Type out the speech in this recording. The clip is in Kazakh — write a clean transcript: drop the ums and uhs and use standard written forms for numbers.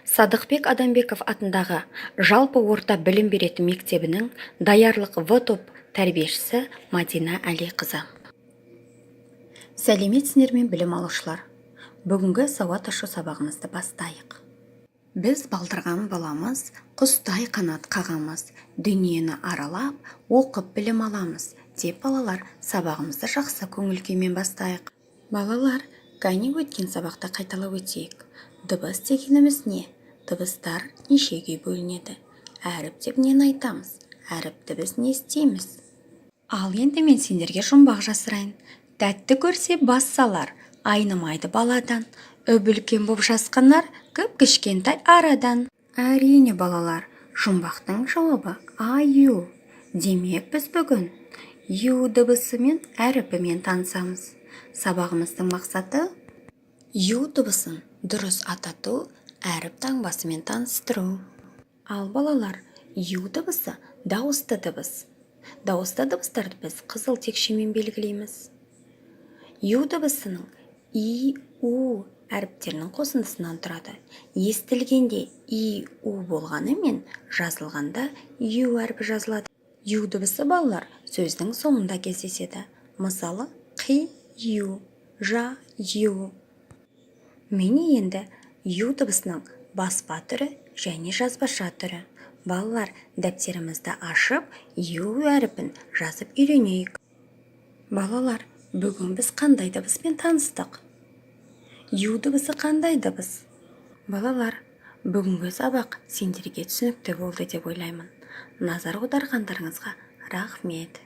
Садықбек Адамбеков атындағы жалпы орта білім беретін мектебінің даярлық В топ тәрбиешісі Мадина Әлиқызы. Сәлеметсіздермен білім алушылар. Бүгінгі сауат ашу сабағымызды бастайық. Біз балдырған баламыз, құстай қанат қағамыз, дүниені аралап, оқып білім аламыз деп балалар сабағымызды жақсы көңіл күймен бастайық. Балалар, кәне өткен сабақта қайталап өтейік. Дыбыс дегеніміз не? Дыбыстар нешеге бөлінеді? Әріп деп нені айтамыз? Әріпті біз не істейміз? Ал енді мен сендерге жұмбақ жасырайын. Тәтті көрсе бас салар, айнымайды баладан. Өбілкен боп жасқанар, кіп-кішкентай арадан. Әрине балалар, жұмбақтың жауабы аю. Демек біз бүгін ю дыбысымен әріпімен танысамыз. Сабағымыздың мақсаты ю дыбысын дұрыс атату, әріп таңбасымен таныстыру. Ал балалар, ю дыбысы дауысты дыбыс. Дауысты дыбыстарды біз қызыл текшемен белгілейміз. Ю дыбысының и, у әріптерінің қосындысынан тұрады. Естілгенде и, у болғанымен жазылғанда ю әрпі жазылады. Ю дыбысы балалар сөздің соңында кездеседі. Мысалы, қи, ю, жа, ю. Міне енді ю дыбысының баспа түрі және жазбаша түрі. Балалар, дәптерімізді ашып, ю әріпін жазып үйренейік. Балалар, бүгін біз қандай дыбыспен таныстық? Ю дыбысы қандай дыбыс? Балалар, бүгінгі сабақ сендерге түсінікті болды деп ойлаймын. Назар аударғандарыңызға рахмет.